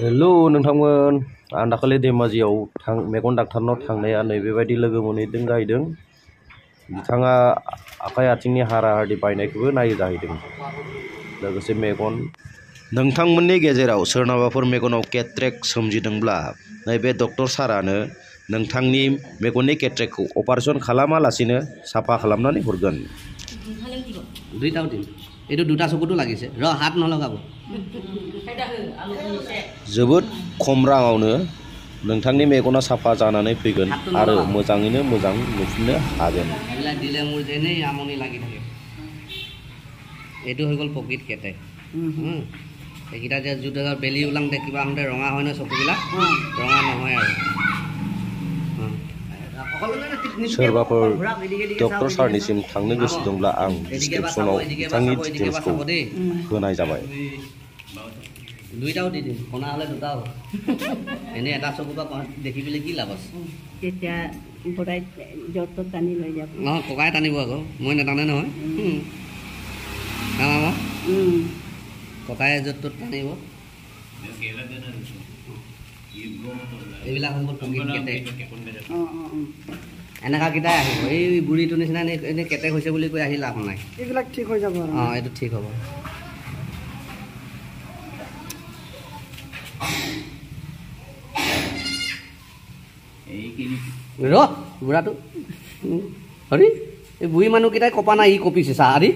Hello नोंथांमोन आं दाखालि धेमाजियाव मेगन डाक्टारनाव थांनाया नैबेबायदि लोगो मोनहैदों जाहैदों बिथाङा आखाइ आथिंनि हारा हादि बायनायखौबो नायो जाहैदों लोगोसे मेगन नोंथांमोननि गेजेराव सोरनाबाफोर मेगनाव केट्रेक्ट सोमजिदोंब्ला नैबे डक्टर सारानो नोंथांनि मेगननि केट्रेक्टखौ अपारेशन खालामालासिनो साफा खालामनानै हरगोन দুইটাও দিম এইটো দুটা চকুতো লাগিছে ৰ হাত নলগাব जोबोद खम राङावनो नोंथांनि मेगना साफा जानानै फैगोन आरो मोजाङैनो मोजां नुफिननो हागोन এইবিলাক দিলে মোৰ যেনেই আমনি লাগি থাকে এইটো হৈ গ'ল প্ৰকৃত কেটেক এইকেইটা যে যুদ্ধৰ বেলি ওলাং দেখিবা আহোঁতে ৰঙা হয় ন চকুবিলাক ৰঙা নহয় আৰু सोरबाफोर डक्टर सारनिसिम थांनो गोसो दंब्ला आं डिसक्रिप्शनाव बिथांनि डिटेल्सखौ होनाय जाबाय দুইটাও দি দিম কণা হ'লে দুটাও এনেই এটা চকুৰ পৰা দেখি পেলাই কি লাভ আছে তেতিয়া বৰাই য'ত টানি লৈ যাব নহয় ককাই টানিব আকৌ মই নেটানে নহয় ককাই য'ত ত'ত টানিব এইবিলাক হ'ল প্ৰকৃত কেটেক এনেকুৱাকেইটাই আহিব এই বুঢ়ীটোৰ নিচিনা এনেই কেটেক হৈছে বুলি কৈ আহি লাভ নাই এইবিলাক ঠিক হৈ যাব এইটো ঠিক হ'ব ৰ বুঢ়াটো হৰি এই বুঢ়ী মানুহকেইটাই কপা নাই ই কপিছে চা আৰি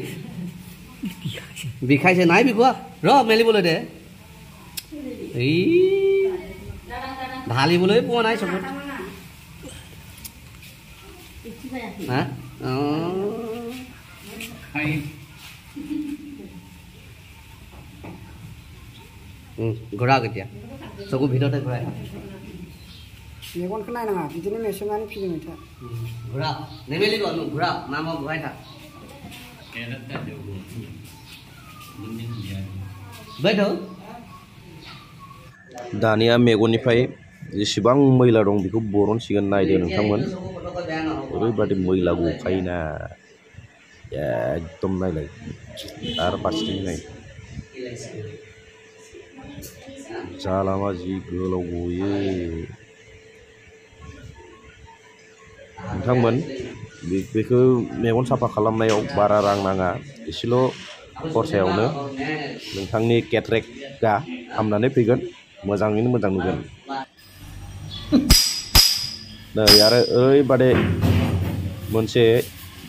বিষাইছে নাই বিষোৱা ৰ মেলিবলৈ দে এই ঢালিবলৈ পোৱা নাই চকুত হা ঘূৰাও কেতিয়া চকু ভিতৰতে ঘূৰাই मेगनखौ नायनाङा बिदिनो मेसेंनानै फिदिंबाय था घुरा नेमेलिब घुरा नाम घुराय था बैठो दानिया मेगननिफ्राय जेसेबां मैला दं बेखौ बरनसिगोन नायदो नोंथांमोन ओरैबादि मैला गखायोना एकदम नायलाय आरो फारसेथिं नाय जालामा जि गोलाव गयो नोंथांमोन बेखौ मेगन साफा खालामनायाव बारा रां नाङा एसेल' खरसायावनो नोंथांनि केट्रेक्टआ हामनानै फैगोन मोजाङैनो मोजां नुगोन नै आरो ओरैबादि मोनसे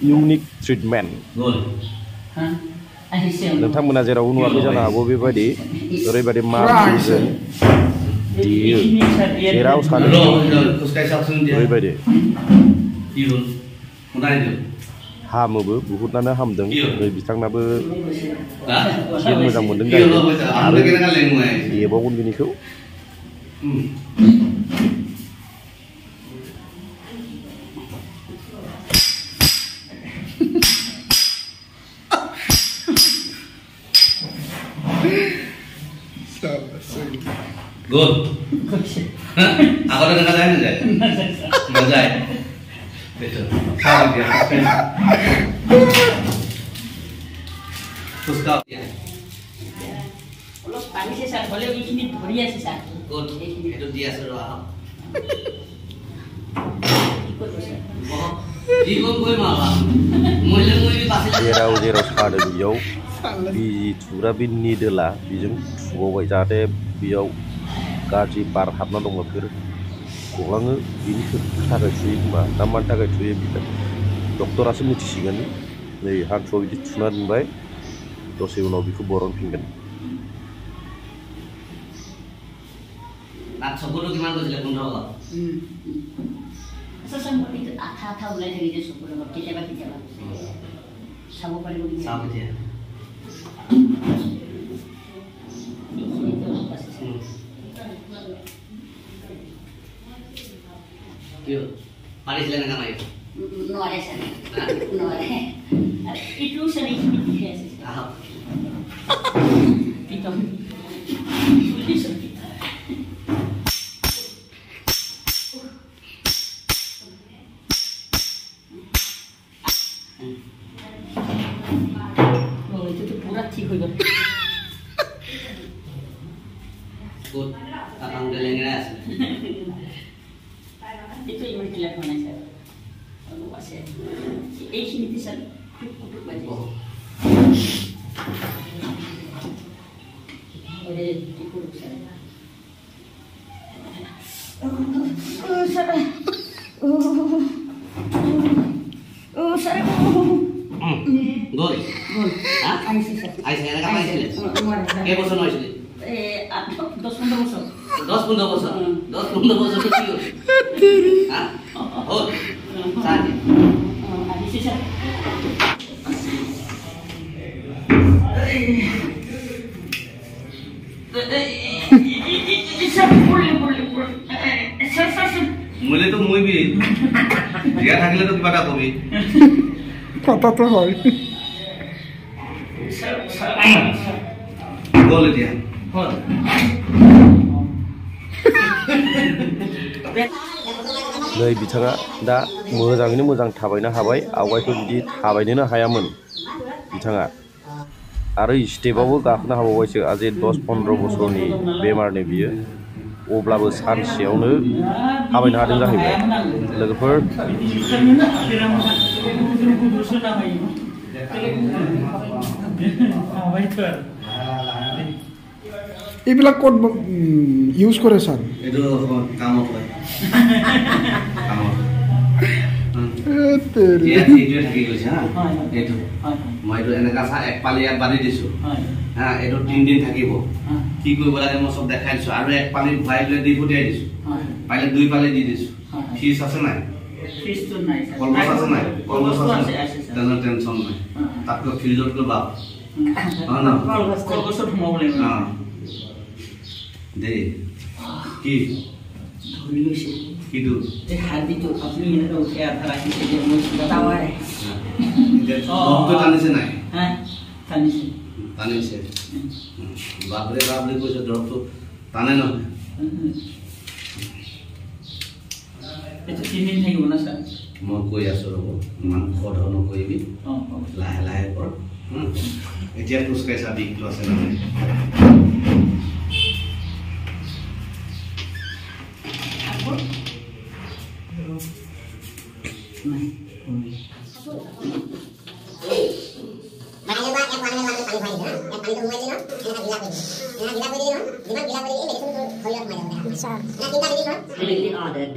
इउनिक ट्रिटमेन्ट नोंथांमोना जेरावबो नुवाखै जानो हागौ बेबायदि ओरैबादि मारजों देयो जेराव सानो ओरैबायदि हामोबो बुहुतनानो हामदों बिथांनाबो एसे मोजां मोनदों जाहैदों आरो देबावगोन बिनिखौ Good. Aku ada kata-kata enggak? Enggak. Betul. Salah dia. Terus kau ya. অলপ পানী চেঁচা হ'লেও এইখিনি ধৰি আছে sir Good. Itu dia suruh. Ikut gue malah. Mulai pasti. जेराव सादों बेयाव बिजि थुग्रा बे निडोला बेजों थुबावबाय जाहाथे बेयाव गाज्रि बार हाबना दङ बेफोर गलाङो बेनि थाखाय थुयो खोमा ना मानि थाखाय थुयो बिदि डक्टरासो मिथिसिगोन नै हान्थुआव बिदि थुना दोनबाय दसे उनाव बेखौ बरनफिनगोन চকুটো কিমান কৈছিলে 15 সচম্পতি আঠা আঠা ওলাই থাকে যে চকুৰ লগত কেতিয়াবা কেতিয়াবা চাব পাৰিব কি চাব দিয়া Yo, paling selain nama itu. No ada sana. No ada. Itu sana itu biasa. Ah. Itu. Oh, itu pura ঠিক হয়ে গেল ক'ত আপং লেঙেৰা আছে এইটো ইমান ক্লিয়াৰ হোৱা নাই ছাৰ অলপ আছে এইখিনিতে ছাৰ কুটুক বাজি গ'ল আহিছে এনেকা পাইছিলে কেইবছৰ হৈছিলে 10-15 বছৰ 10-15 বছৰ 10-15 বছৰ কি হ'ল হ'ল চাহি আহিছে ছাৰ মইলেতো মইবি দিয়া থাকিলেতো কিবা এটা কবি কথাটো হয় গ'ল এতিয়া नै बिथाङा दा मोजाङैनो मोजां थाबायनो हाबाय आवगायथ' बिदि थाबायनोनो हायामोन बिथाङा आरो स्टेपआवबो गाखोनो हाबावबायसो आजे 10-15 बोसोरनि बेमारनि बियो अब्लाबो सानसेयावनो थाबायनो हादों जाहैबाय लोगोफोर এইবিলাক ক'ত ইউজ কৰে ছাৰ এইটো কামত হয় কামত এইটোৱে থাকি গৈছে হা এইটো মই এইটো এনেকা চা এক পালি ইয়াত বান্ধি দিছোঁ হা এইটো 3 দিন থাকিব কি কৰিব লাগে মই চব দেখাই দিছোঁ আৰু এক পালি ভৰাই লৈ দি পঠিয়াই দিছোঁ পাৰিলে 2 পালি দি দিছোঁ ফিজ আছে নাই ফিজটো নাই ছাৰ কলগছ আছে নাই কলগছ আছে তেনে টেনশ্যন নাই তাতকৈ ফিজতকৈ বাপ কলগছত সোমাব লাগিব দে কি ধৰি লৈছে কিটো এই হাৰ্ডিটো আপুনি এনেকৈ উঠে আধা ৰাখিছে যে মই টাৱাৰে বমটো টানিছে নাই হা টানিছে বাপৰে বাপ বুলি কৈছে দৰৱটো টানে নহয় এইটো 3 দিন থাকিব না ছাৰ মই কৈ আছোঁ ৰ'ব ইমান খৰ নকৰিবি লাহে লাহে কৰ এতিয়া খোজকাঢ়ি চাবি বিষটো আছে নহয়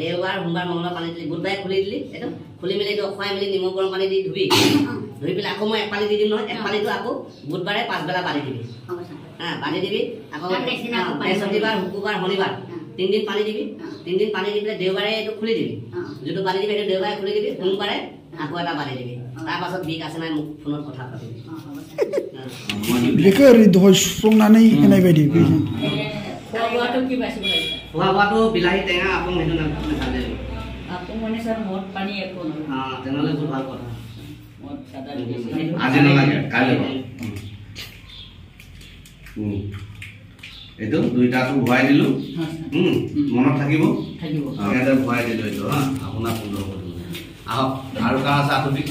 দেওবাৰ সোমবাৰ মংগলবাৰ পানী দিলি বুধবাৰে খুলি দিলি এইটো খুলি মেলি এইটো অখুৱাই মেলি নিমখ গৰম পানী দি ধুবি ধুই পেলাই আকৌ মই এক পানী দি দিম নহয় এক পানীটো আকৌ বুধবাৰে 5 বেলা বান্ধি দিবি হা বান্ধি দিবি আকৌ বৃহস্পতিবাৰ শুক্ৰবাৰ শনিবাৰ 3 দিন পানী দিবি 3 দিন পানী দি পেলাই দেওবাৰে এইটো খুলি দিবি যিটো বান্ধি দিবি সেইটো দেওবাৰে খুলি দিবি সোমবাৰে আকৌ এটা বান্ধি দিবি তাৰপাছত বিষ আছে নাই মোক ফোনত কথা পাতিবি बेखौ ओरै दहाय सुफ्लंनानै होनाय बायदि খোৱাটো কি বাচিব লাগে খোৱা বোৱাটো বিলাহী টেঙা আপং সেইটো নাখালে আপং মানে ছাৰ মদ পানী একো নহয় তেনেহ'লে বহুত ভাল কথা মদ চাদা আজি নালাগে কাইলৈ এইটো দুইটাটো ভৰাই দিলোঁ মনত থাকিব ইয়াতে ভৰাই দিলোঁ এইটো হা আপোনাৰ সুন্দৰ আহক আৰু কাম আছে আঁঠুবি